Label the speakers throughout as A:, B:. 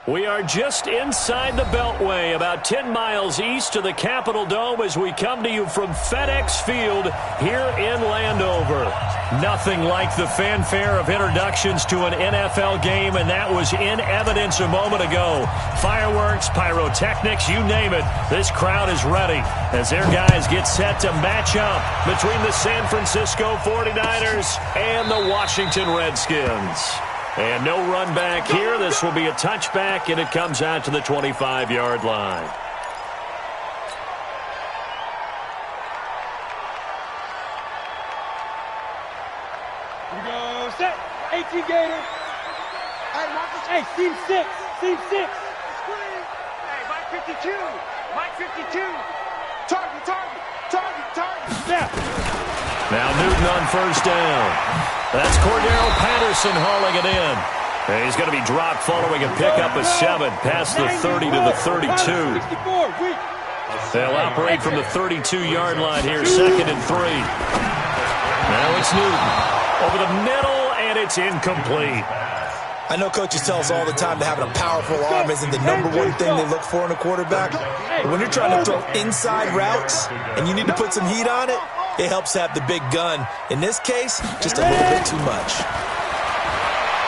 A: We are just inside the Beltway, about 10 miles east of the Capitol Dome as we come to you from FedEx Field here in Landover. Nothing like the fanfare of introductions to an NFL game, and that was in evidence a moment ago. Fireworks, pyrotechnics, you name it. This crowd is ready as their guys get set to match up between the San Francisco 49ers and the Washington Redskins. And no run back here. This will be a touchback, and it comes out to the 25-yard line.
B: Here we go. Set. 18 Gator. Hey, team 6. Team 6.
C: Hey, Mike 52. Mike 52. Target.
B: Snap.
A: Now Newton on first down. That's Cordero Patterson hauling it in. And he's going to be dropped following a pickup of 7 past the 30 to the 32. They'll operate from the 32-yard line here, 2nd and 3. Now it's Newton over the middle, and it's incomplete.
D: I know coaches tell us all the time that having a powerful arm isn't the #1 thing they look for in a quarterback. But when you're trying to throw inside routes and you need to put some heat on it, it helps have the big gun. In this case, just a little bit too much.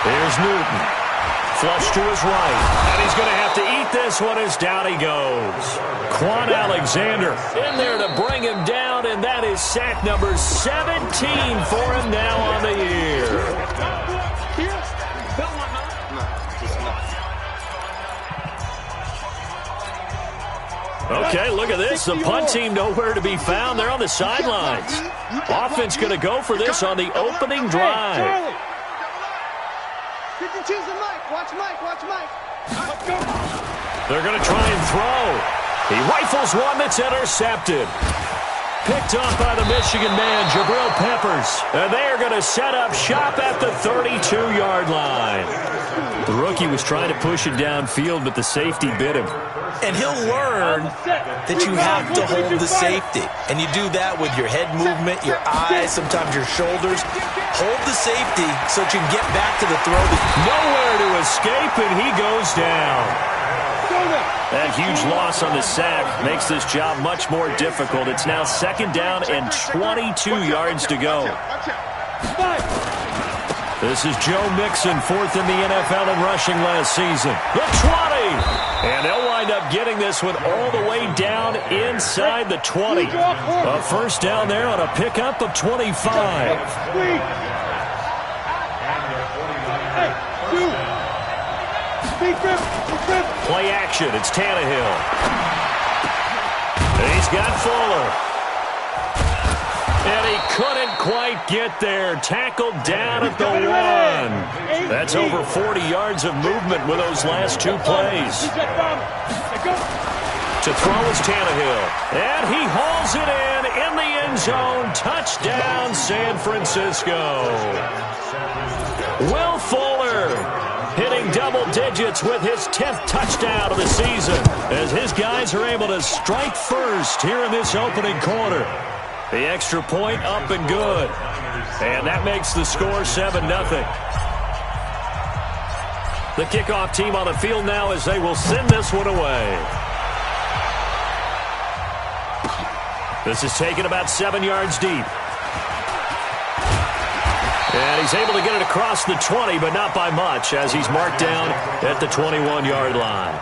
A: Here's Newton. Flush to his right. And he's going to have to eat this one as down he goes. Quan Alexander in there to bring him down, and that is sack number 17 for him now on the year. Okay, look at this. The punt team nowhere to be found. They're on the sidelines. Offense going to go for this on the opening drive.
C: 52's the Mike. Watch Mike.
A: They're going to try and throw. He rifles one that's intercepted. Picked off by the Michigan man, Jabril Peppers. And they are going to set up shop at the 32-yard line. The rookie was trying to push it downfield, but the safety bit him.
D: And he'll learn that you have to hold the safety. And you do that with your head movement, your eyes, sometimes your shoulders. Hold the safety so that you can get back to the throw.
A: Nowhere to escape, and he goes down. That huge loss on the sack makes this job much more difficult. It's now 2nd down and 22 yards to go. This is Joe Mixon, 4th in the NFL in rushing last season. The 20! And they'll wind up getting this one all the way down inside the 20. A first down there on a pickup of 25. Play action. It's Tannehill. And he's got Fuller. And he couldn't quite get there. Tackled down at the 1. That's over 40 yards of movement with those last 2 plays. To throw is Tannehill. And he hauls it in the end zone. Touchdown, San Francisco. Will Fuller hitting double digits with his 10th touchdown of the season as his guys are able to strike first here in this opening quarter. The extra point up and good. And that makes the score 7-0. The kickoff team on the field now as they will send this one away. This is taken about 7 yards deep. And he's able to get it across the 20, but not by much as he's marked down at the 21-yard line.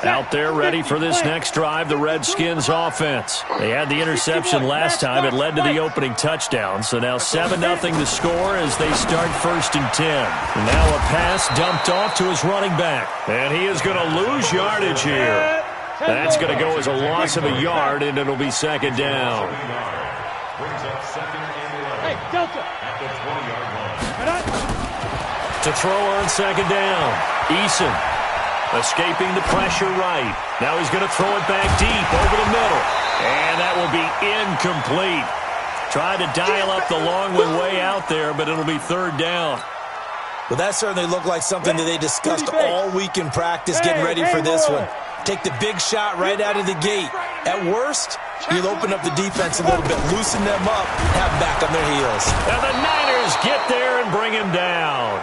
A: Out there ready for this next drive, the Redskins offense. They had the interception last time. It led to the opening touchdown. So now 7-0 the score as they start 1st and 10. And now a pass dumped off to his running back. And he is going to lose yardage here. That's going to go as a loss of a yard, and it'll be 2nd down.
B: Hey, Delta.
A: To throw on 2nd down. Eason. Escaping the pressure right. Now he's going to throw it back deep over the middle. And that will be incomplete. Tried to dial up the long one way out there, but it'll be 3rd down.
D: Well, that certainly looked like something that they discussed all week in practice getting ready for this one. Take the big shot right out of the gate. At worst, you'll open up the defense a little bit, loosen them up, have them back on their heels.
A: And the Niners get there and bring him down.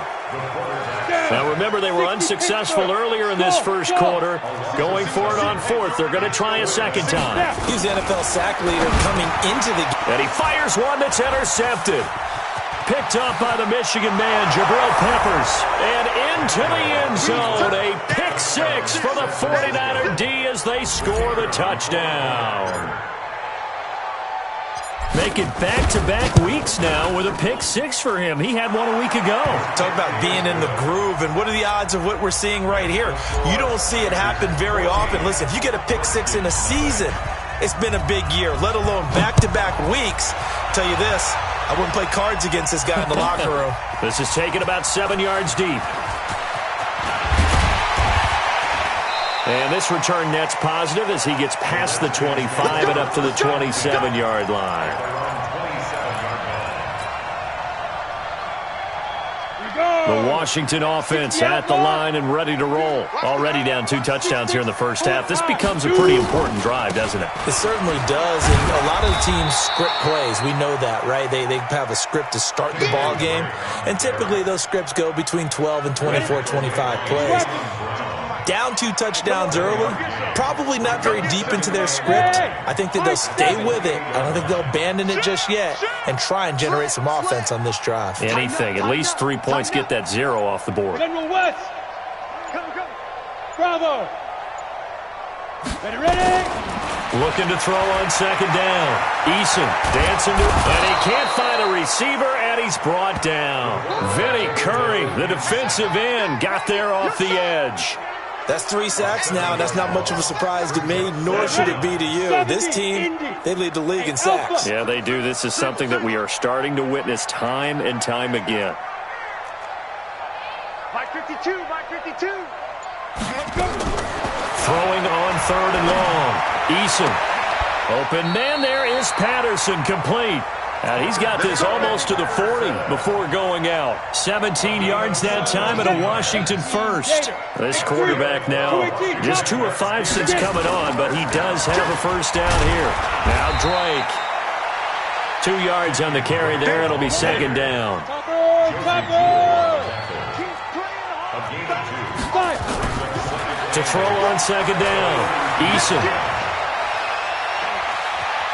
A: Now remember, they were unsuccessful earlier in this first quarter. Going for it on fourth. They're going to try a second time.
D: He's the NFL sack leader coming into the game.
A: And he fires one that's intercepted. Picked up by the Michigan man, Jabril Peppers. And into the end zone. A pick six for the 49er D as they score the touchdown. Making back-to-back weeks now with a pick six for him. He had one a week ago.
D: Talk about being in the groove, and what are the odds of what we're seeing right here? You don't see it happen very often. Listen, if you get a pick six in a season, it's been a big year, let alone back-to-back weeks. I'll tell you this, I wouldn't play cards against this guy in the locker room.
A: This is taken about 7 yards deep. And this return net's positive as he gets past the 25 and up to the 27-yard line. The Washington offense at the line and ready to roll. Already down 2 touchdowns here in the first half. This becomes a pretty important drive, doesn't it?
D: It certainly does, and a lot of the teams script plays. We know that, right? They have a script to start the ball game, and typically those scripts go between 12 and 24, 25 plays. Down 2 touchdowns early, probably not very deep into their script. I think that they'll stay with it. I don't think they'll abandon it just yet and try and generate some offense on this drive.
A: Anything. At least 3 points, get that 0 off the board.
B: General West. Bravo. Ready.
A: Looking to throw on second down. Eason dancing to, and he can't find a receiver, and he's brought down. Vinny Curry, the defensive end, got there off the edge.
D: That's 3 sacks now, and that's not much of a surprise to me, nor should it be to you. This team, they lead the league in sacks.
A: Yeah, they do. This is something that we are starting to witness time and time again.
C: Mike 52, Mike 52.
A: Throwing on third and long. Eason. Open man, there is Patterson, complete. And he's got this almost to the 40 before going out. 17 yards that time and a Washington first. This quarterback now just 2 of 5 since coming on, but he does have a first down here. Now Drake. 2 yards on the carry there. It'll be second down. To throw on second down. Eason.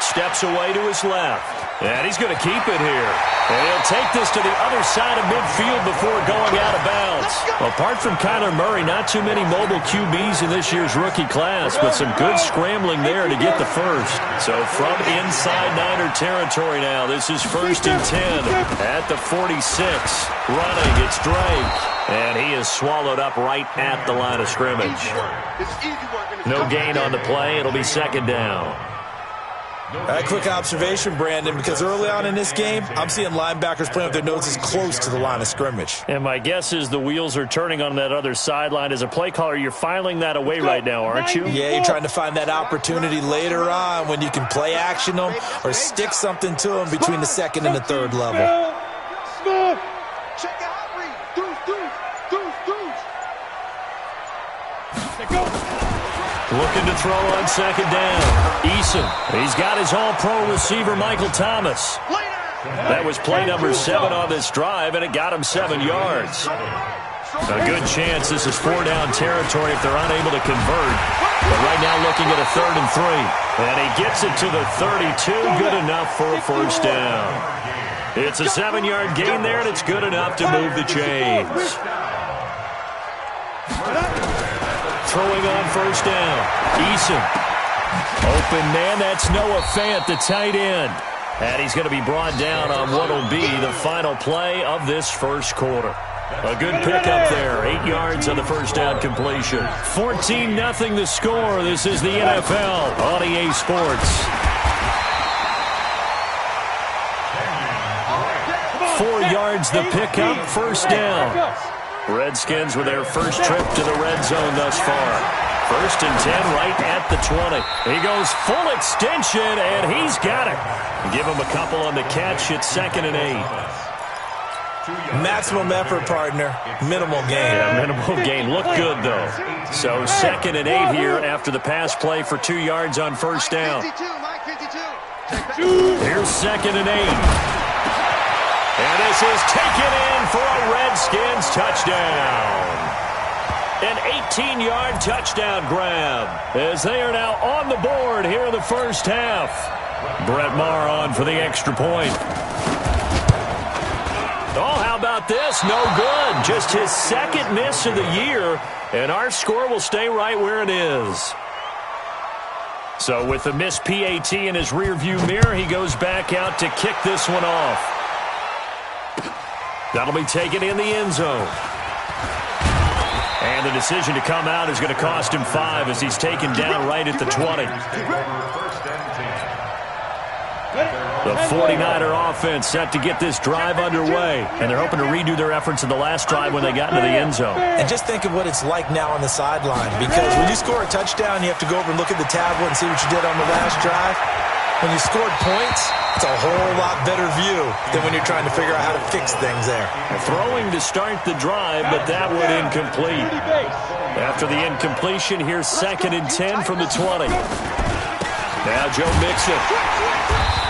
A: Steps away to his left. And he's going to keep it here. And he'll take this to the other side of midfield before going out of bounds. Apart from Kyler Murray, not too many mobile QBs in this year's rookie class, but some good scrambling there to get the first. So from inside Niner territory now, this is 1st and 10 at the 46. Running, it's Drake. And he is swallowed up right at the line of scrimmage. No gain on the play. It'll be second down.
D: A quick observation, Brandon, because early on in this game, I'm seeing linebackers playing with their noses close to the line of scrimmage.
A: And my guess is the wheels are turning on that other sideline. As a play caller, you're filing that away right now, aren't you?
D: Yeah, you're trying to find that opportunity later on when you can play action them or stick something to them between the second and the third level.
C: Check out, Reed. Deuce.
A: Looking to throw on second down. Eason. He's got his all-pro receiver, Michael Thomas. That was play number 7 on this drive, and it got him 7 yards. A good chance this is 4-down territory if they're unable to convert. But right now looking at a 3rd and 3. And he gets it to the 32. Good enough for a first down. It's a 7-yard gain there, and it's good enough to move the chains. Throwing on first down. Eason. Open man, that's Noah Fant, the tight end. And he's going to be brought down on what will be the final play of this first quarter. A good pickup there. 8 yards on the first down completion. 14-0 the score. This is the NFL on EA Sports. 4 yards the pickup, first down. Redskins with their first trip to the red zone thus far. 1st and 10 right at the 20. He goes full extension, and he's got it. Give him a couple on the catch. It's 2nd and 8.
D: Maximum effort, partner. Minimal gain.
A: Yeah, minimal gain. Look good, though. So 2nd and 8 here after the pass play for 2 yards on first down. Here's 2nd and 8. And this is taken in for a Redskins touchdown. An 18-yard touchdown grab as they are now on the board here in the first half. Brett Maher on for the extra point. Oh, how about this? No good. Just his 2nd miss of the year, and our score will stay right where it is. So with the missed PAT in his rearview mirror, he goes back out to kick this one off. That'll be taken in the end zone. And the decision to come out is going to cost him 5 as he's taken down right at the 20. The 49er offense set to get this drive underway, and they're hoping to redo their efforts in the last drive when they got into the end zone.
D: And just think of what it's like now on the sideline, because when you score a touchdown, you have to go over and look at the tablet and see what you did on the last drive. When you scored points, it's a whole lot better view than when you're trying to figure out how to fix things there.
A: Throwing to start the drive, but that one incomplete. After the incompletion, here's 2nd and 10 from the 20. Now Joe Mixon.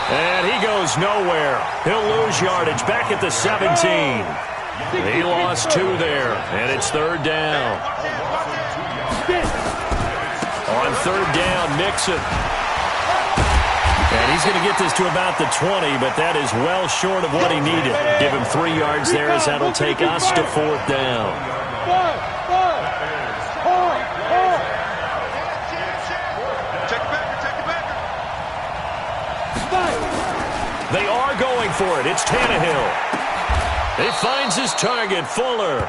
A: And he goes nowhere. He'll lose yardage back at the 17. He lost 2 there, and it's 3rd down. On 3rd down, Mixon. And he's going to get this to about the 20, but that is well short of what he needed. Give him 3 yards there as that'll take us to 4th down. They are going for it. It's Tannehill. He finds his target, Fuller.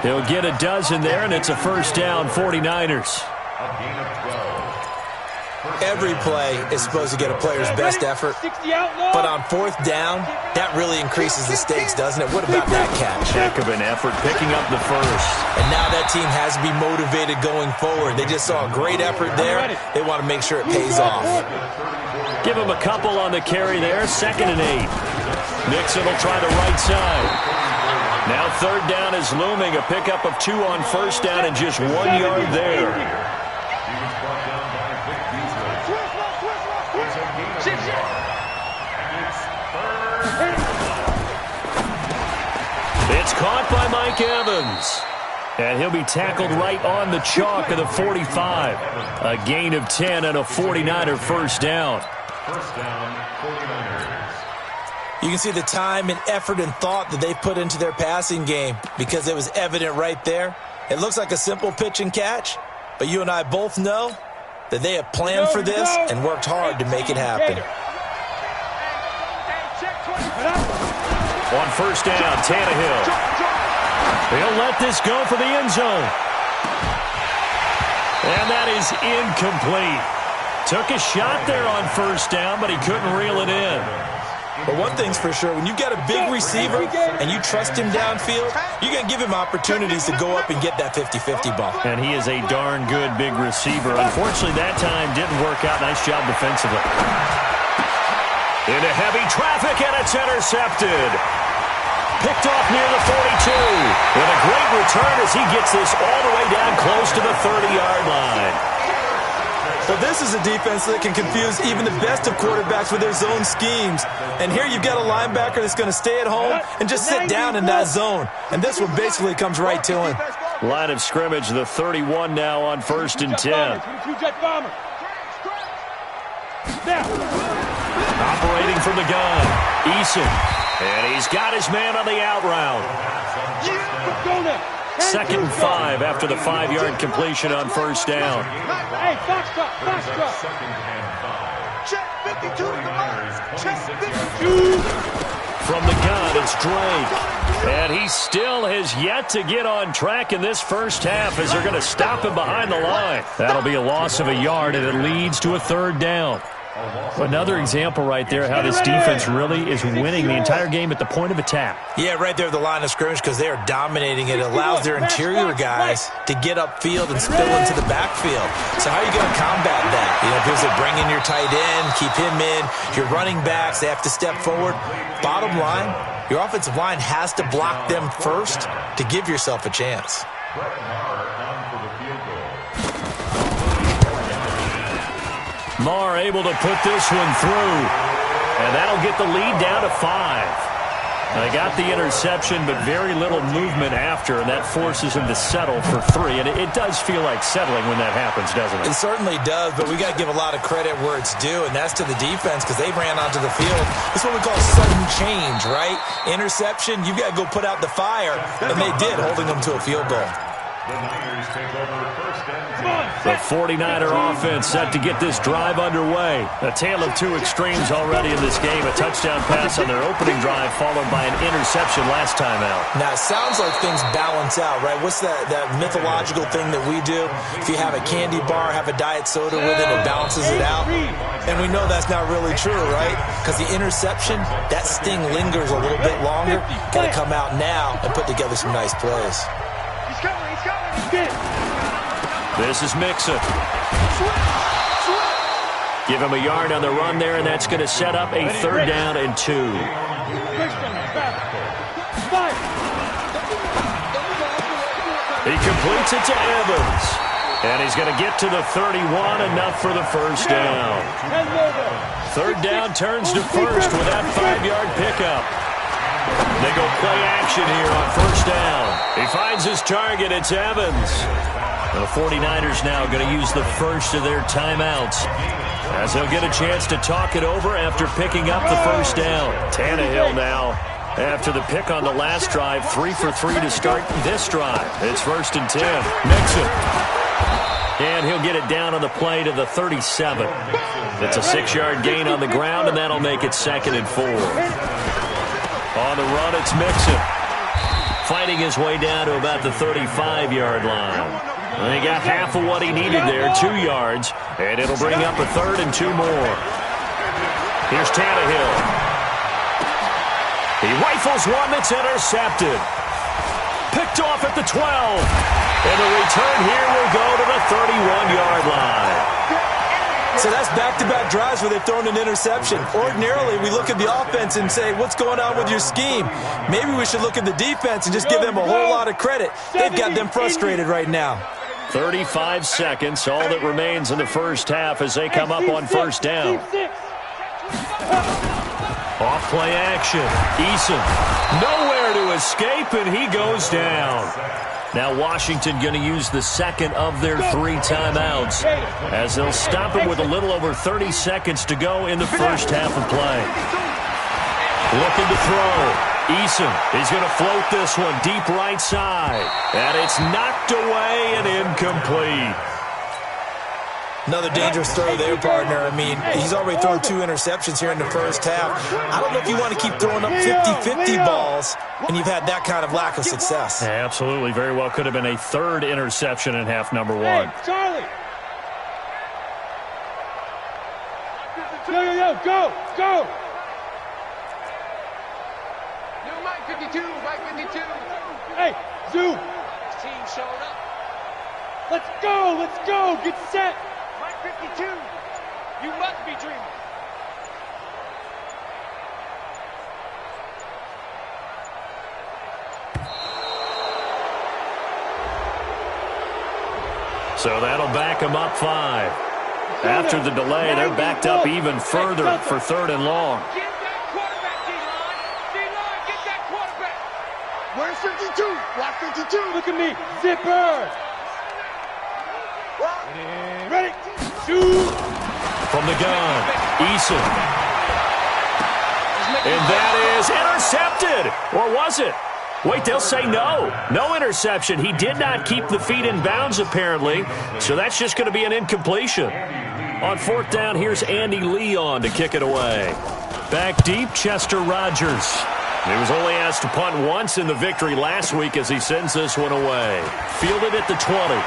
A: He'll get a dozen there, and it's a first down, 49ers.
D: Every play is supposed to get a player's best effort, but on 4th down, that really increases the stakes, doesn't it? What about that catch?
A: Heck of an effort picking up the first.
D: And now that team has to be motivated going forward. They just saw a great effort there. They want to make sure it pays off.
A: Give him a couple on the carry there. 2nd and 8. Mixon will try the right side. Now 3rd down is looming. A pickup of 2 on first down and just 1 yard there. It's caught by Mike Evans. And he'll be tackled right on the chalk of the 45. A gain of 10 and a 49er first down.
C: First down, 49ers.
D: You can see the time and effort and thought that they put into their passing game because it was evident right there. It looks like a simple pitch and catch, but you and I both know that they have planned for this and worked hard to make it happen.
A: On first down, Tannehill. He'll let this go for the end zone. And that is incomplete. Took a shot there on first down, but he couldn't reel it in.
D: But one thing's for sure, when you've got a big receiver and you trust him downfield, you're going to give him opportunities to go up and get that 50-50 ball.
A: And he is a darn good big receiver. Unfortunately, that time didn't work out. Nice job defensively. Into heavy traffic, and it's intercepted. Picked off near the 42. And a great return as he gets this all the way down close to the 30-yard line.
D: But this is a defense that can confuse even the best of quarterbacks with their zone schemes. And here you've got a linebacker that's going to stay at home and just sit down in that zone. And this one basically comes right to him.
A: Line of scrimmage, the 31 now on first and 10. Operating from the gun, Eason. And he's got his man on the out route. 2nd and 5 after the 5-yard completion on first down.
B: Hey, fox truck.
C: Check 52, check 52.
A: From the gun, it's Drake. And he still has yet to get on track in this first half as they're going to stop him behind the line. That'll be a loss of a yard, and it leads to a 3rd down. Another example right there how this defense really is winning the entire game at the point of attack.
D: Yeah, right there at the line of scrimmage because they are dominating it. It allows their interior guys to get upfield and spill into the backfield. So how are you going to combat that? You know, because they bring in your tight end, keep him in. Your running backs, they have to step forward. Bottom line, your offensive line has to block them first to give yourself a chance.
A: Marr able to put this one through, and that'll get the lead down to 5. They got the interception, but very little movement after, and that forces him to settle for 3. And it does feel like settling when that happens, doesn't it?
D: It certainly does, but we got to give a lot of credit where it's due, and that's to the defense because they ran onto the field. It's what we call sudden change, right? Interception, you got to go put out the fire, and they did, holding them to a field goal.
C: The Niners take over first and 10.
A: The 49er offense set to get this drive underway. A tale of two extremes already in this game. A touchdown pass on their opening drive followed by an interception last time out.
D: Now, it sounds like things balance out, right? What's that mythological thing that we do? If you have a candy bar, have a diet soda with it, it balances it out. And we know that's not really true, right? Because the interception, that sting lingers a little bit longer. Got to come out now and put together some nice plays.
A: This is Mixon. Give him a yard on the run there, and that's going to set up a 3rd down and 2. He completes it to Evans. And he's going to get to the 31, enough for the first down. 3rd down turns to first with that 5-yard pickup. They go play action here on first down. He finds his target. It's Evans. The 49ers now going to use the first of their timeouts as they'll get a chance to talk it over after picking up the first down. Tannehill now, after the pick on the last drive, 3 for 3 to start this drive. It's 1st and 10. Mixon. And he'll get it down on the play to the 37. It's a 6-yard gain on the ground, and that'll make it 2nd and 4. On the run, it's Mixon. Fighting his way down to about the 35-yard line. He got half of what he needed there, 2 yards, and it'll bring up a 3rd and 2 more. Here's Tannehill. He rifles one that's intercepted. Picked off at the 12. And the return here will go to the 31-yard line.
D: So that's back-to-back drives where they've thrown an interception. Ordinarily, we look at the offense and say, what's going on with your scheme? Maybe we should look at the defense and just give them a whole lot of credit. They've got them frustrated right now.
A: 35 seconds, all that remains in the first half as they come up on first down. Off play action. Eason nowhere to escape, and he goes down. Now Washington going to use the second of their 3 timeouts as they'll stop it with a little over 30 seconds to go in the first half of play. Looking to throw. Eason, he's going to float this one deep right side. And it's knocked away and incomplete.
D: Another dangerous throw there, partner. I mean, he's already thrown 2 interceptions here in the first half. I don't know if you want to keep throwing up 50-50 balls and you've had that kind of lack of success.
A: Yeah, absolutely. Very well could have been a 3rd interception in half number 1.
B: Hey, Charlie! Yo, go!
E: New Mike 52, Mike 52.
B: Hey, Zoo!
E: Team showing up.
B: Let's go! Get set!
E: Mike 52, you must be dreaming.
A: So that'll back them up 5. After the delay, they're backed up even further for 3rd and long.
E: Get that quarterback, D-line. D-line, get that quarterback.
C: Where's 52? Block 52.
B: Look at me! Zipper! Ready? Shoot!
A: From the gun, Eason. And that is intercepted. Or was it? Wait, they'll say no. No interception. He did not keep the feet in bounds, apparently. So that's just going to be an incompletion. On 4th down, here's Andy Leon to kick it away. Back deep, Chester Rogers. He was only asked to punt once in the victory last week as he sends this one away. Fielded at the 20.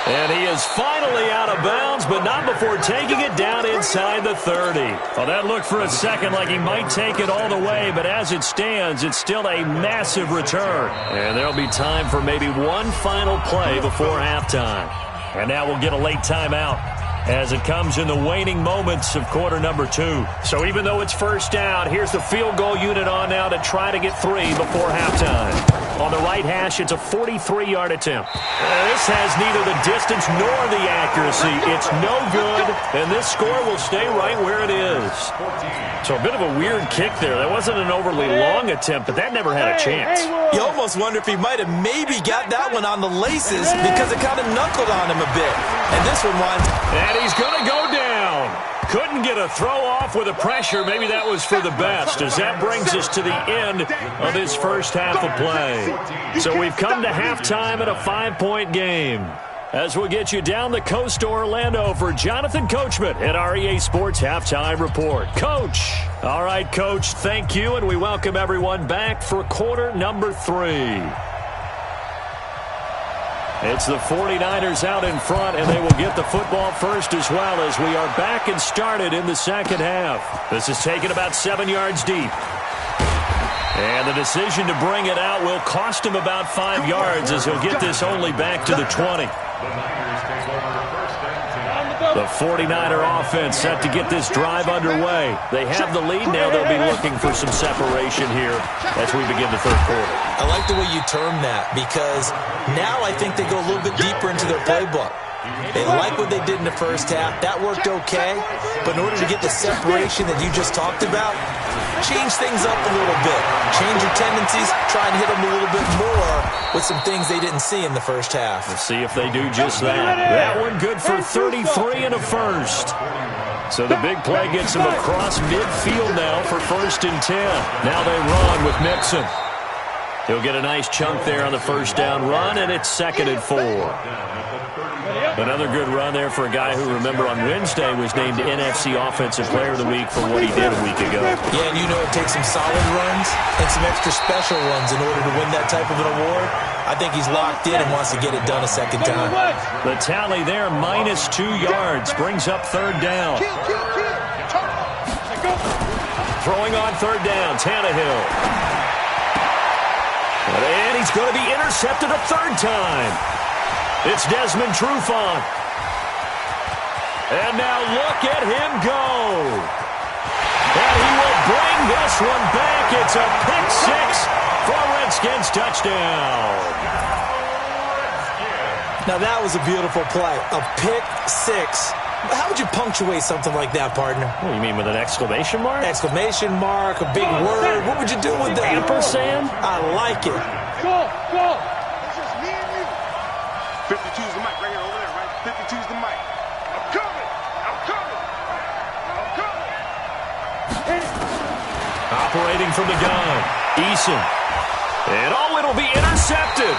A: And he is finally out of bounds, but not before taking it down inside the 30. Well, that looked for a second like he might take it all the way, but as it stands, it's still a massive return. And there'll be time for maybe one final play before halftime. And now we'll get a late timeout as it comes in the waning moments of quarter number 2. So even though it's first down, here's the field goal unit on now to try to get 3 before halftime. On the right hash, it's a 43-yard attempt. This has neither the distance nor the accuracy. It's no good, and this score will stay right where it is. So a bit of a weird kick there. That wasn't an overly long attempt, but that never had a chance.
D: You almost wonder if he might have maybe got that one on the laces because it kind of knuckled on him a bit. And this one winds.
A: And he's going to go down. Couldn't get a throw off with the pressure. Maybe that was for the best, as that brings us to the end of this first half of play. So we've come to halftime at a 5-point game. As we'll get you down the coast to Orlando for Jonathan Coachman at our EA Sports Halftime Report. Coach. All right, Coach, thank you, and we welcome everyone back for quarter number 3. It's the 49ers out in front, and they will get the football first as well as we are back and started in the second half. This is taken about 7 yards deep. And the decision to bring it out will cost him about 5 yards as he'll get this only back to the 20. The 49er offense set to get this drive underway. They have the lead. Now they'll be looking for some separation here as we begin the third quarter.
D: I like the way you term that because now I think they go a little bit deeper into their playbook. They like what they did in the first half. That worked okay. But in order to get the separation that you just talked about, change things up a little bit. Change your tendencies. Try and hit them a little bit more with some things they didn't see in the first half.
A: We'll see if they do just that. That one good for 33 and a first. So the big play gets them across midfield now for 1st and 10. Now they run with Mixon. He'll get a nice chunk there on the first down run, and it's 2nd and 4. Another good run there for a guy who, remember, on Wednesday was named NFC Offensive Player of the Week for what he did a week ago.
D: Yeah, and you know it takes some solid runs and some extra special ones in order to win that type of an award. I think he's locked in and wants to get it done a second time.
A: The tally there, minus 2 yards, brings up 3rd down. Throwing on 3rd down, Tannehill. And he's going to be intercepted a 3rd time. It's Desmond Trufant. And now look at him go. And he will bring this one back. It's a pick 6 for a Redskins touchdown.
D: Now that was a beautiful play. A pick 6. How would you punctuate something like that, partner?
A: What do you mean, with an exclamation mark?
D: Exclamation mark, a big word. What would you do with that?
A: Ampersand?
D: I like it.
B: Go.
F: 52's the mic right here over there, right? 52's the mic. I'm coming.
A: Operating from the gun. Eason. And it'll be intercepted.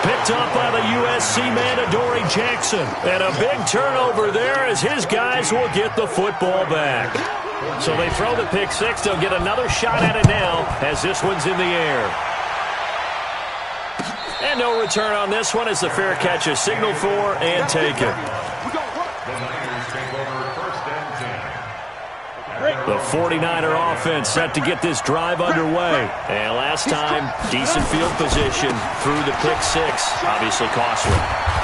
A: Picked up by the USC man, Adoree Jackson. And a big turnover there as his guys will get the football back. So they throw the pick 6. They'll get another shot at it now as this one's in the air. And no return on this one as the fair catch is signaled for and taken. The 49er offense set to get this drive underway. And last time, decent field position through the pick 6. Obviously costly.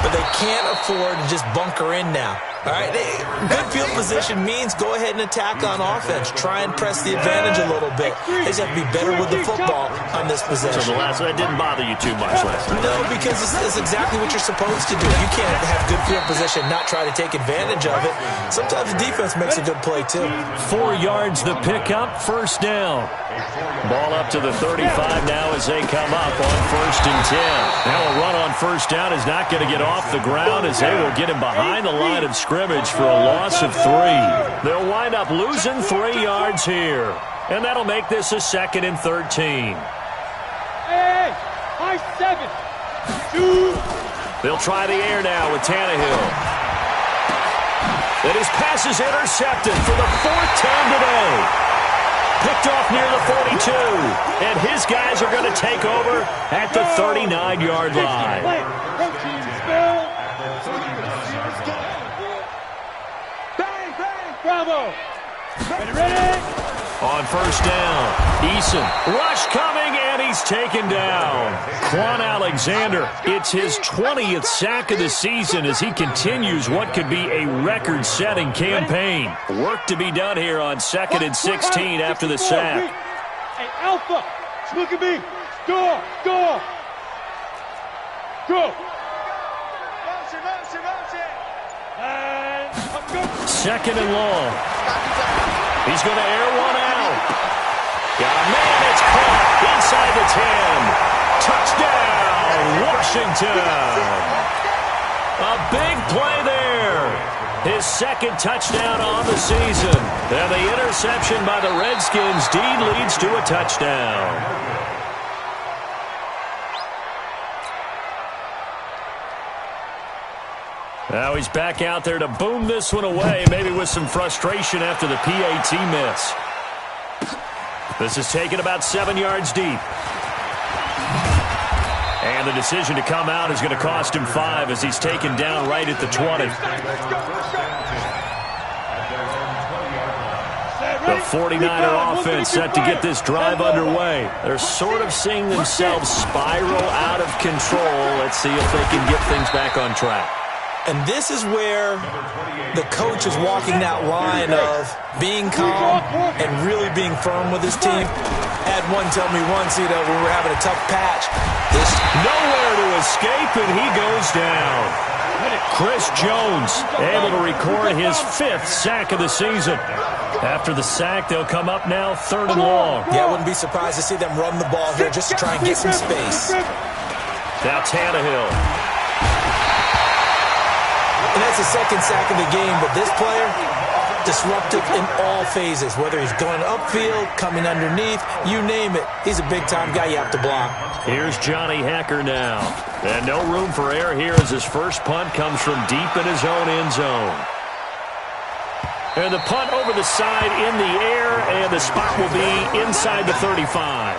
D: But they can't afford to just bunker in now. All right, good field position means go ahead and attack on offense. Try and press the advantage a little bit. They just have to be better with the football on this possession.
A: So that didn't bother you too much last time?
D: No, because it's exactly what you're supposed to do. You can't have good field position, not try to take advantage of it. Sometimes the defense makes a good play, too.
A: 4 yards the pickup, 1st down. Ball up to the 35 now as they come up on 1st and 10. Now a run on 1st down is not going to get off the ground as they will get him behind the line of scrimmage for a loss of 3. They'll wind up losing 3 yards here. And that'll make this a 2nd and 13.
B: Hey, high 7. 2.
A: They'll try the air now with Tannehill. And his pass is intercepted for the 4th time today. Picked off near the 42. And his guys are going to take over at the 39-yard line.
B: go. Ready?
A: On first down, Eason, rush coming, and he's taken down. Quan Alexander, it's his 20th sack of the season as he continues what could be a record-setting campaign. Work to be done here on 2nd and 16 after the sack.
B: Hey, Alpha, look at me. Go. And go.
A: 2nd and long. He's going to air one out. Got a man, it's caught inside the 10. Touchdown, Washington. A big play there. His 2nd touchdown on the season. And the interception by the Redskins indeed leads to a touchdown. Now he's back out there to boom this one away, maybe with some frustration after the PAT miss. This is taken about 7 yards deep. And the decision to come out is going to cost him 5 as he's taken down right at the 20. The 49er offense set to get this drive underway. They're sort of seeing themselves spiral out of control. Let's see if they can get things back on track.
D: And this is where the coach is walking that line of being calm and really being firm with his team. Had one tell me once, when we were having a tough patch. This
A: nowhere to escape, and he goes down. Chris Jones able to record his 5th sack of the season. After the sack, they'll come up now 3rd and long.
D: Yeah, I wouldn't be surprised to see them run the ball here just to try and get some space.
A: Now Tannehill.
D: And that's the 2nd sack of the game, but this player, disruptive in all phases, whether he's going upfield, coming underneath, you name it. He's a big-time guy you have to block.
A: Here's Johnny Hecker now. And no room for error here as his first punt comes from deep in his own end zone. And the punt over the side in the air, and the spot will be inside the 35.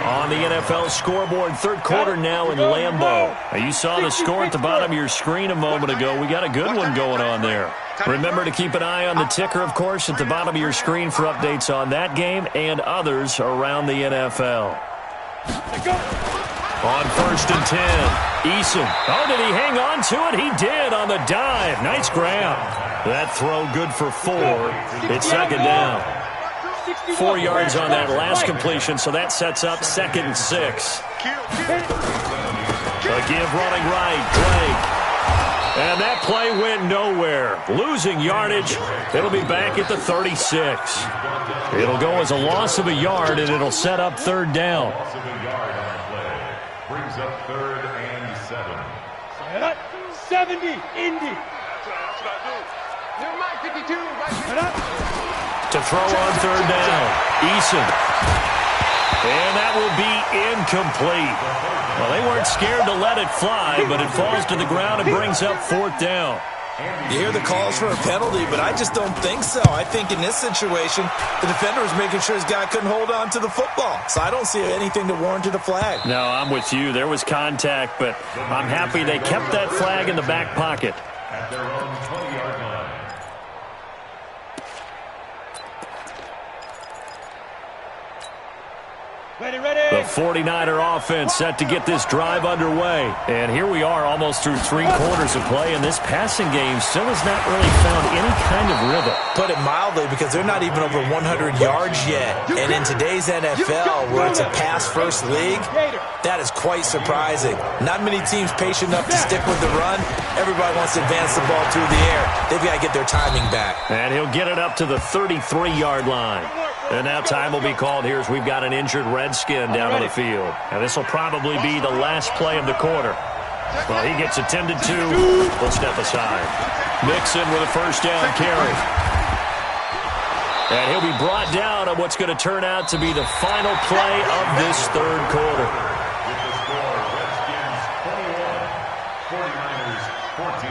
A: On the NFL scoreboard, 3rd quarter now in Lambeau. Now, you saw the score at the bottom of your screen a moment ago. We got a good one going on there. Remember to keep an eye on the ticker, of course, at the bottom of your screen for updates on that game and others around the NFL. On 1st and 10, Eason. Oh, did he hang on to it? He did on the dive. Nice grab. That throw good for 4. It's 2nd down. 4 yards on that last completion, so that sets up 2nd and 6. A give running right, Drake. And that play went nowhere. Losing yardage. It'll be back at the 36. It'll go as a loss of a yard, and it'll set up 3rd down.
C: Loss of a yard on the play. Brings up 3rd and 7.
B: 70, Indy.
E: Never mind, 52.
A: To throw on 3rd down, Eason. And that will be incomplete. Well, they weren't scared to let it fly, but it falls to the ground and brings up 4th down.
D: You hear the calls for a penalty, but I just don't think so. I think in this situation, the defender was making sure his guy couldn't hold on to the football. So I don't see anything that warranted a flag.
A: No, I'm with you. There was contact, but I'm happy they kept that flag in the back pocket.
C: At their own 20-yard line.
B: Ready.
A: The 49er offense set to get this drive underway. And here we are almost through 3 quarters of play, and this passing game still has not really found any kind of rhythm.
D: Put it mildly, because they're not even over 100 yards yet. And in today's NFL, where it's a pass-first league, that is quite surprising. Not many teams patient enough to stick with the run. Everybody wants to advance the ball through the air. They've got to get their timing back.
A: And he'll get it up to the 33-yard line. And now time will be called here as we've got an injured Redskin down on the field. And this will probably be the last play of the quarter. Well, he gets attended to. We'll step aside. Mixon with a first down carry. And he'll be brought down on what's going to turn out to be the final play of this 3rd quarter.
C: With the score, Redskins 21, 49ers 14.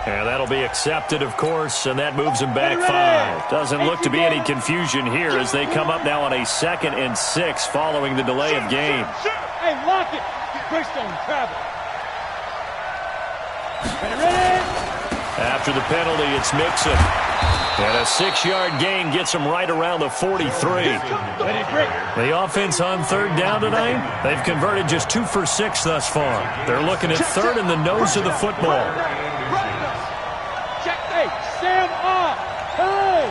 A: And that'll be accepted, of course, and that moves them back 5. Doesn't look to be any confusion here as they come up now on a 2nd and 6 following the delay of game.
B: Hey, lock it. Greystone, travel. Ready?
A: After the penalty, it's Mixon. And a 6-yard gain gets them right around the 43. The offense on 3rd down tonight, they've converted just 2 for 6 thus far. They're looking at 3rd in the nose of the football.
B: Check. Hey, Sam off. Hey.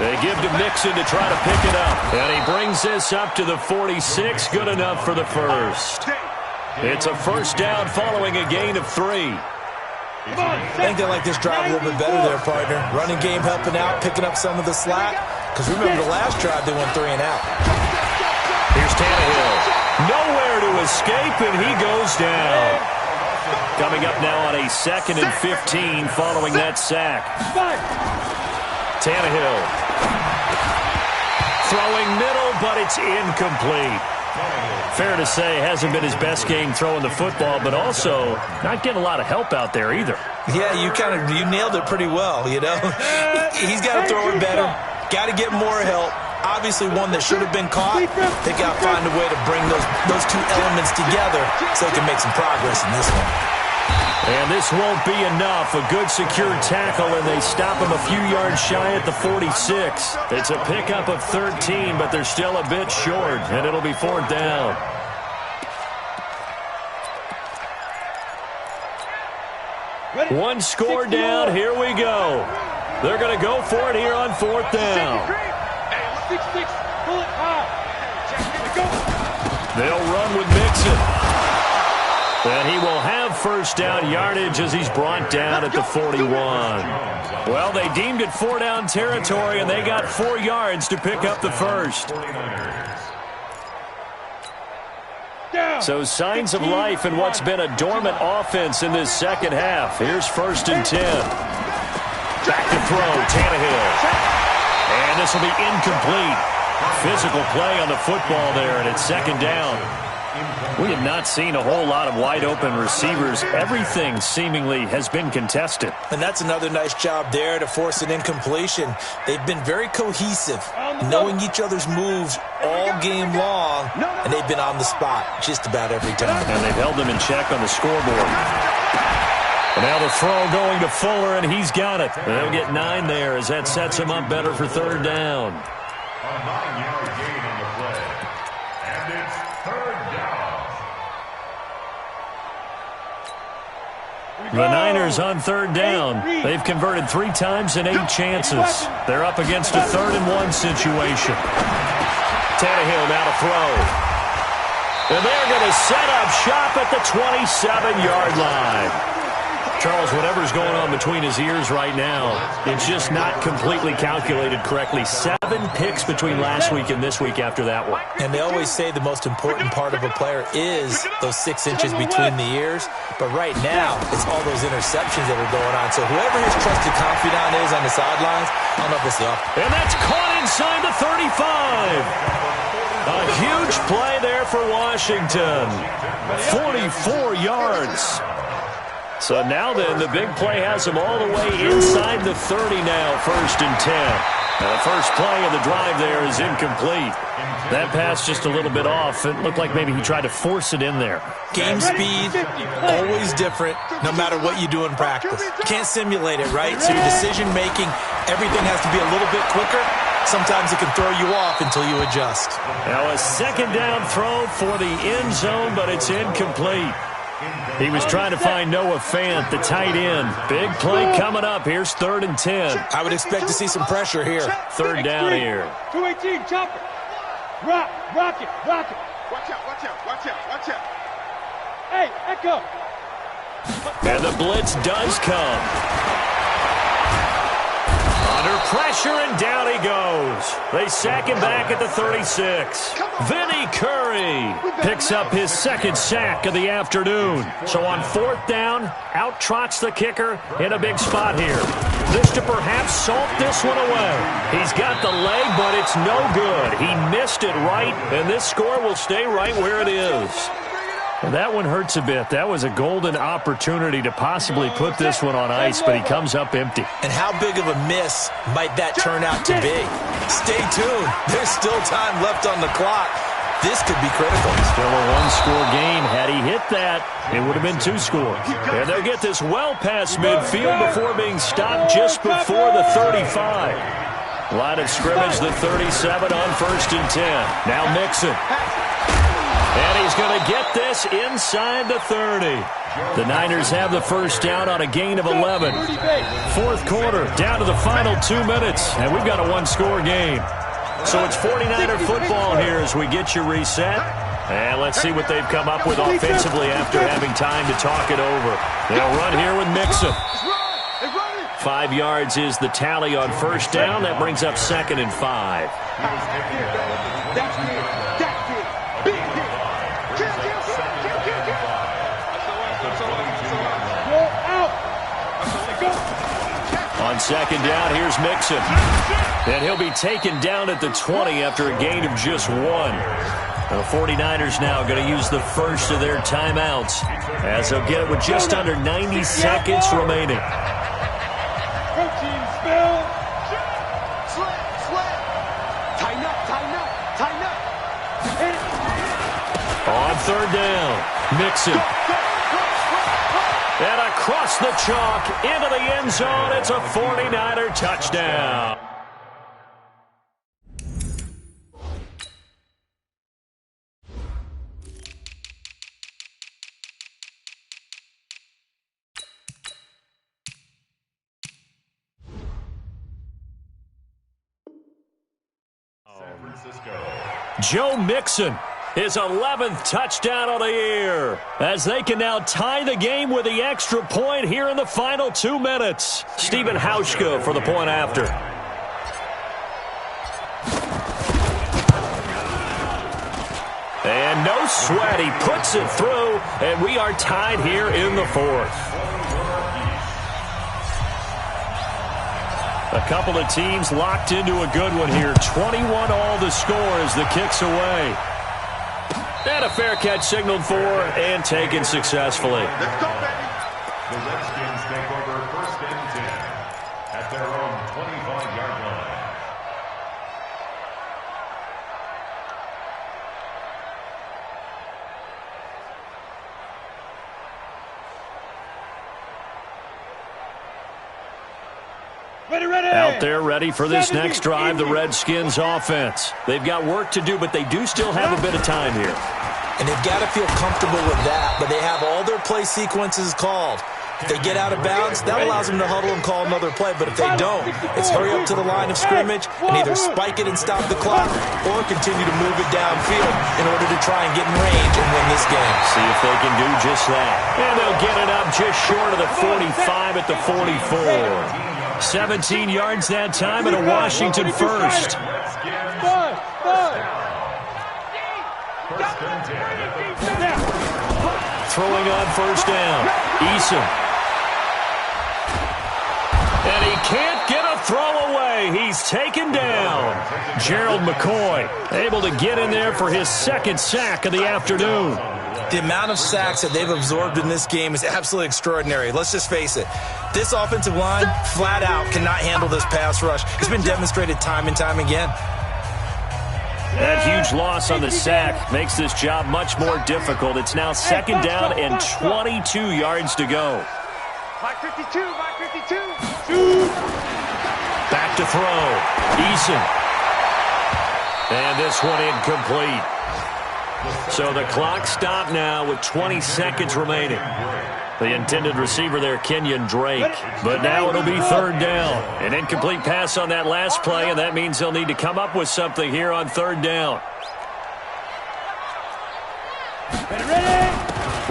A: They give to Mixon to try to pick it up. And he brings this up to the 46. Good enough for the first. It's a 1st down following a gain of 3.
D: I think they like this drive a little bit better there, partner. Running game helping out, picking up some of the slack. Because remember, the last drive, they went 3 and out.
A: Here's Tannehill. Nowhere to escape, and he goes down. Coming up now on a 2nd and 15 following that sack. Tannehill. Throwing middle, but it's incomplete. Fair to say, hasn't been his best game throwing the football, but also not getting a lot of help out there either.
D: Yeah, you nailed it pretty well, you know. He's got to throw it better. Got to get more help. Obviously one that should have been caught. They got to find a way to bring those 2 elements together so they can make some progress in this one.
A: And this won't be enough. A good secure tackle, and they stop him a few yards shy at the 46. It's a pickup of 13, but they're still a bit short, and it'll be 4th down. One score down. Here we go. They're going to go for it here on 4th down.
B: 6-6, pull it high.
A: They'll run with Mixon. And he will have 1st down yardage as he's brought down at the 41. Well, they deemed it 4 down territory, and they got 4 yards to pick up the first. So signs of life in what's been a dormant offense in this 2nd half. Here's 1st and 10. Back to throw, Tannehill. And this will be incomplete. Physical play on the football there, and it's 2nd down. We have not seen a whole lot of wide-open receivers. Everything seemingly has been contested.
D: And that's another nice job there to force an incompletion. They've been very cohesive, knowing each other's moves all game long, and they've been on the spot just about every time.
A: And they've held them in check on the scoreboard. And now the throw going to Fuller, and he's got it. They'll get 9 there as that sets him up better for 3rd down.
C: A 9-yard gain on the play. And it's 3rd down.
A: The Niners on 3rd down. They've converted 3 times in 8 chances. They're up against a 3rd and 1 situation. Tannehill now to throw. And they're going to set up shop at the 27-yard line. Charles, whatever's going on between his ears right now, it's just not completely calculated correctly. 7 picks between last week and this week after that one.
D: And they always say the most important part of a player is those 6 inches between the ears. But right now, it's all those interceptions that are going on. So whoever his trusted confidant is on the sidelines, I don't know if this is off.
A: And that's caught inside the 35. A huge play there for Washington. 44 yards. So now then, the big play has them all the way inside the 30 now, 1st and 10. Now the first play of the drive there is incomplete. That pass just a little bit off. It looked like maybe he tried to force it in there.
D: Game speed, always different, no matter what you do in practice. You can't simulate it, right? So your decision-making, everything has to be a little bit quicker. Sometimes it can throw you off until you adjust.
A: Now a 2nd down throw for the end zone, but it's incomplete. He was trying to find Noah Fant, the tight end. Big play coming up. Here's 3rd and 10.
D: I would expect to see some pressure here.
A: 3rd down here.
B: 218, chop it. Rock it.
F: Watch out.
B: Hey, Echo.
A: And the blitz does come. Under pressure, and down he goes. They sack him back at the 36. Vinny Curry picks up his 2nd sack of the afternoon. So on 4th down, out trots the kicker in a big spot here. This to perhaps salt this one away. He's got the leg, but it's no good. He missed it right, and this score will stay right where it is. Well, that one hurts a bit. That was a golden opportunity to possibly put this one on ice, but he comes up empty.
D: And how big of a miss might that turn out to be? Stay tuned. There's still time left on the clock. This could be critical.
A: Still a one-score game. Had he hit that, it would have been 2 scores. And they'll get this well past midfield before being stopped just before the 35. Line of scrimmage, the 37 on 1st and 10. Now Mixon. And he's going to get this inside the 30. The Niners have the first down on a gain of 11. 4th quarter, down to the final 2 minutes, and we've got a one-score game. So it's 49er football here as we get you reset. And let's see what they've come up with offensively after having time to talk it over. They'll run here with Mixon. 5 yards is the tally on first down. That brings up 2nd and 5. On 2nd down, here's Mixon. And he'll be taken down at the 20 after a gain of just 1. The 49ers now going to use the first of their timeouts as they'll get it with just under 90 seconds remaining.
B: Protein spill.
F: Tighten up.
A: On 3rd down, Mixon. And across the chalk into the end zone. It's a 49er touchdown. Joe Mixon, his 11th touchdown of the year, as they can now tie the game with the extra point here in the final 2 minutes. Stephen Hauschka for the point after. And no sweat, he puts it through, and we are tied here in the 4th. A couple of teams locked into a good one here. 21 all the score as the kick's away. And a fair catch signaled for and taken successfully.
F: Let's go, baby.
C: The Redskins take over 1st and 10 at their own 25-yard line.
B: Ready.
A: Out there ready for this next drive, the Redskins offense. They've got work to do, but they do still have a bit of time here.
D: And they've got to feel comfortable with that, but they have all their play sequences called. If they get out of bounds, that allows them to huddle and call another play. But if they don't, it's hurry up to the line of scrimmage and either spike it and stop the clock or continue to move it downfield in order to try and get in range and win this game.
A: See if they can do just that. And they'll get it up just short of the 45 at the 44. 17 yards that time and a Washington first. Throwing on first down. Eason. And he can't get a throw away. He's taken down. Gerald McCoy able to get in there for his 2nd sack of the afternoon.
D: The amount of sacks that they've absorbed in this game is absolutely extraordinary. Let's just face it. This offensive line, flat out, cannot handle this pass rush. It's been demonstrated time and time again.
A: That huge loss on the sack makes this job much more difficult. It's now 2nd down and 22 yards to go.
E: Mike 52.
A: Back to throw. Eason. And this one incomplete. So the clock stopped now with 20 seconds remaining. The intended receiver there, Kenyon Drake. But now it'll be 3rd down. An incomplete pass on that last play, and that means they'll need to come up with something here on 3rd down.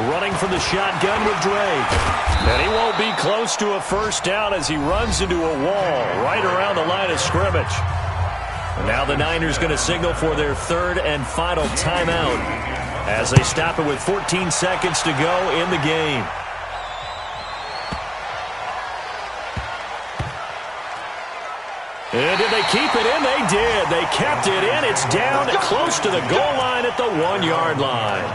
A: Running from the shotgun with Drake. And he won't be close to a first down as he runs into a wall right around the line of scrimmage. And now the Niners going to signal for their 3rd and final timeout as they stop it with 14 seconds to go in the game. And did they keep it in? They did. They kept it in. It's down close to the goal line at the 1-yard line.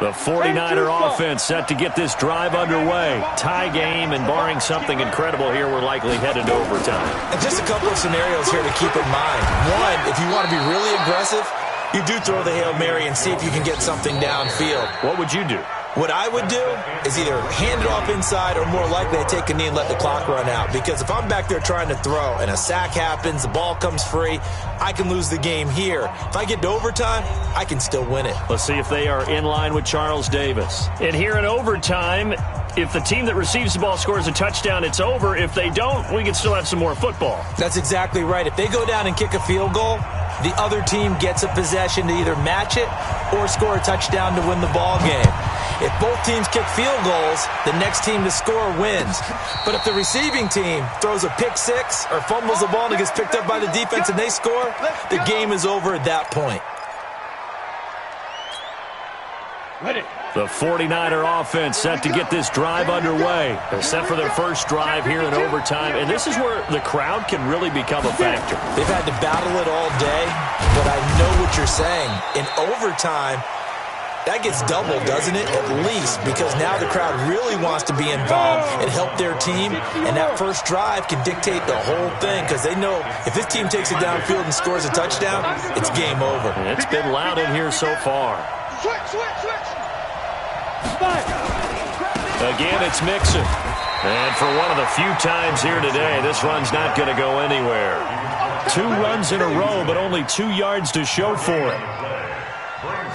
A: The 49er offense set to get this drive underway. Tie game, and barring something incredible here, we're likely headed to overtime.
D: And just a couple of scenarios here to keep in mind. One, if you want to be really aggressive, you do throw the Hail Mary and see if you can get something downfield.
A: What would you do?
D: What I would do is either hand it off inside or more likely I take a knee and let the clock run out. Because if I'm back there trying to throw and a sack happens, the ball comes free, I can lose the game here. If I get to overtime, I can still win it.
A: Let's see if they are in line with Charles Davis. And here in overtime, if the team that receives the ball scores a touchdown, it's over. If they don't, we can still have some more football.
D: That's exactly right. If they go down and kick a field goal, the other team gets a possession to either match it or score a touchdown to win the ball game. If both teams kick field goals, the next team to score wins. But if the receiving team throws a pick six or fumbles the ball and it gets picked up by the defense and they score, the game is over at that point.
A: The 49er offense set to get this drive underway. They're set for their first drive here in overtime, and this is where the crowd can really become a factor.
D: They've had to battle it all day, but I know what you're saying. In overtime, that gets doubled, doesn't it? At least, because now the crowd really wants to be involved and help their team, and that first drive can dictate the whole thing because they know if this team takes it downfield and scores a touchdown, it's game over.
A: And it's been loud in here so far.
E: Switch.
A: Again, it's Mixon. And for one of the few times here today, this run's not going to go anywhere. 2 runs in a row, but only 2 yards to show for it.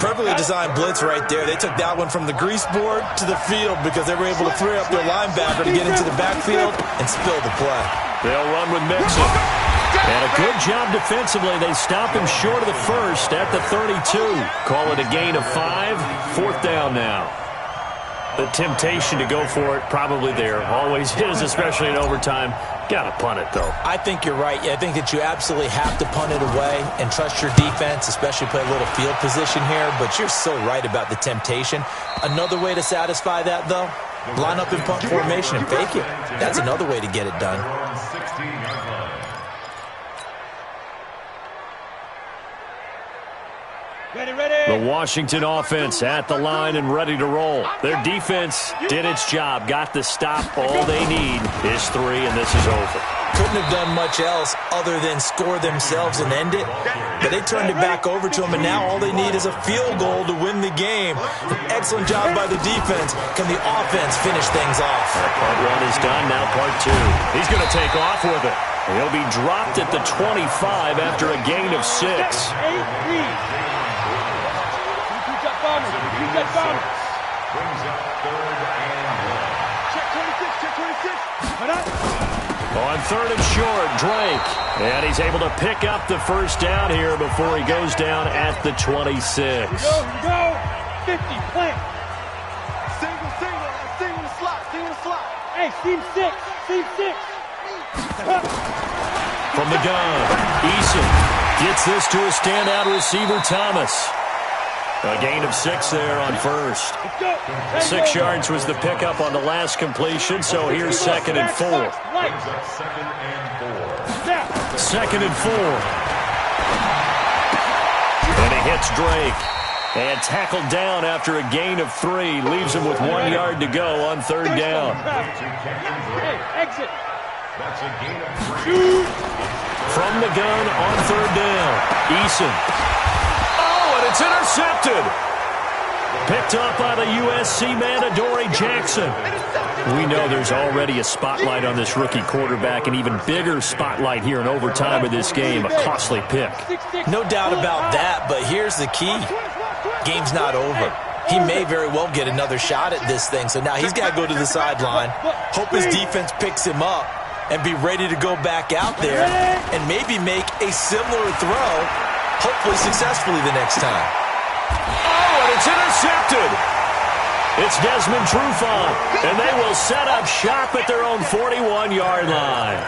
D: Perfectly designed blitz right there. They took that one from the grease board to the field because they were able to free up their linebacker to get into the backfield and spill the play.
A: They'll run with Mixon. And a good job defensively. They stop him short of the first at the 32. Call it a gain of 5. 4th down now. The temptation to go for it probably there. Always is, especially in overtime. Got to punt it, though.
D: I think you're right. I think that you absolutely have to punt it away and trust your defense, especially play a little field position here. But you're so right about the temptation. Another way to satisfy that, though, line up in punt formation and fake it. That's another way to get it done.
A: The Washington offense at the line and ready to roll. Their defense did its job, got the stop. All they need is 3, and this is over.
D: Couldn't have done much else other than score themselves and end it. But they turned it back over to them, and now all they need is a field goal to win the game. An excellent job by the defense. Can the offense finish things off?
A: Part 1 is done, now part 2. He's going to take off with it. He'll be dropped at the 25 after a gain of 6.
C: Brings up 3rd and 1.
E: Check 26.
A: On 3rd and short, Drake. And he's able to pick up the first down here before he goes down at the 26.
B: Here we go. 50, plant.
F: Single slot.
B: Hey, seam 6.
A: From the gun, Eason gets this to a standout receiver, Thomas. A gain of 6 there on first. 6 yards was the pickup on the last completion, so here's 2nd and 4. 2nd and 4. And he hits Drake. And tackled down after a gain of 3. Leaves him with 1 yard to go on 3rd down.
B: Exit.
C: That's a gain of 3.
A: From the gun on 3rd down, Eason. It's intercepted. Picked up by the USC man, Adoree Jackson. We know there's already a spotlight on this rookie quarterback, an even bigger spotlight here in overtime of this game, a costly pick.
D: No doubt about that, but here's the key. Game's not over. He may very well get another shot at this thing, so now he's got to go to the sideline, hope his defense picks him up, and be ready to go back out there and maybe make a similar throw, hopefully successfully the next time.
A: Oh, and it's intercepted. It's Desmond Trufant, and they will set up shop at their own 41-yard line.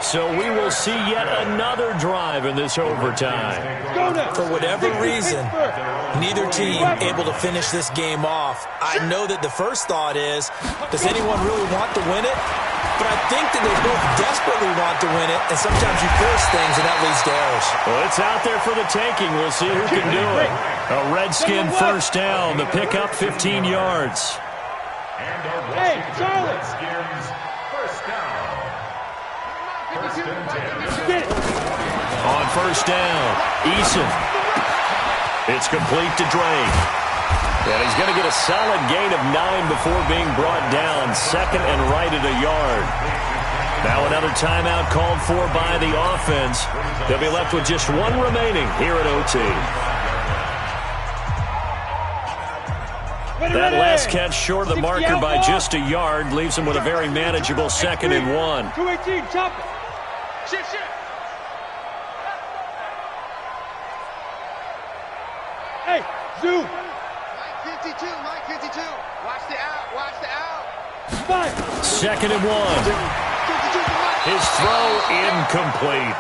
A: So we will see yet another drive in this overtime.
D: For whatever reason, neither team able to finish this game off. I know that the first thought is, does anyone really want to win it? but I think that they both desperately want to win it, and sometimes you force things, and that leads to errors.
A: Well, it's out there for the taking. We'll see who can do it. A Redskin first down. The pickup, 15 yards.
B: Hey, Charlie.
C: Redskins first down. First and 10.
B: Get it.
A: On first down, Eason. It's complete to Drake. And he's going to get a solid gain of 9 before being brought down. Second and right at a yard. Now another timeout called for by the offense. They'll be left with just one remaining here at OT. That last catch short of the marker by just a yard leaves him with a very manageable 2nd and 1.
B: 218, chop it.
E: Shit.
B: Hey, Zoo.
F: Mike 52, Mike 52. Watch the out.
B: 5.
A: 2nd and 1. His throw incomplete.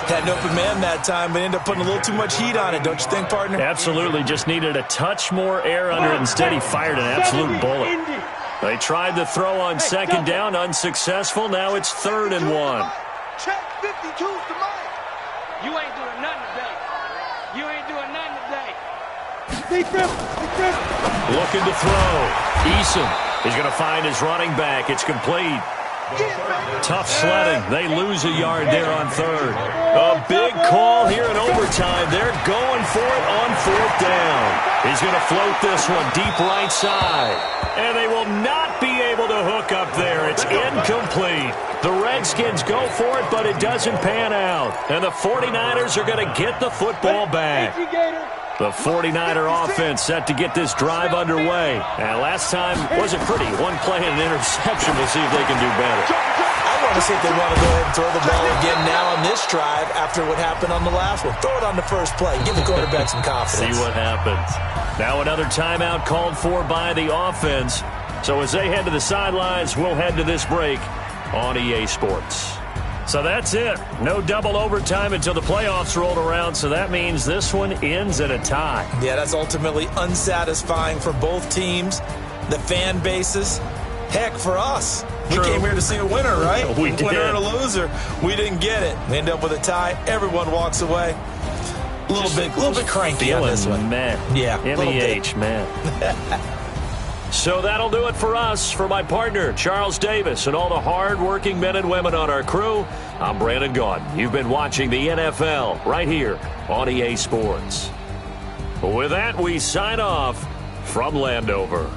D: Had an open man that time, but ended up putting a little too much heat on it, don't you think, partner?
A: Absolutely, just needed a touch more air under it. Instead, he fired an absolute bullet. They tried the throw on 2nd down, unsuccessful. Now it's 3rd and 1.
F: Check 52's to Mike.
E: You ain't doing nothing today. You ain't doing nothing today.
A: Looking to throw. Eason is going to find his running back. It's complete. Tough sledding. They lose a yard there on 3rd. A big call here in overtime. They're going for it on 4th down. He's going to float this one deep right side. And they will not be able to hook up there. It's incomplete. The Redskins go for it, but it doesn't pan out. And the 49ers are going to get the football back. The 49er offense set to get this drive underway. And last time wasn't pretty. One play and an interception. We'll see if they can do better.
D: I want to see if they want to go ahead and throw the ball again now on this drive after what happened on the last one. Throw it on the first play. Give the quarterback some confidence.
A: See what happens. Now another timeout called for by the offense. So as they head to the sidelines, we'll head to this break on EA Sports. So that's it. No double overtime until the playoffs rolled around, so that means this one ends at a tie.
D: Yeah, that's ultimately unsatisfying for both teams, the fan bases. Heck, for us.
A: True.
D: We came here to see a winner, right?
A: We did.
D: Winner and a loser. We didn't get it. We end up with a tie. Everyone walks away. A little bit cranky on this one.
A: Man.
D: Yeah,
A: MEH, man. So that'll do it for us. For my partner, Charles Davis, and all the hard-working men and women on our crew, I'm Brandon Gaudin. You've been watching the NFL right here on EA Sports. With that, we sign off from Landover.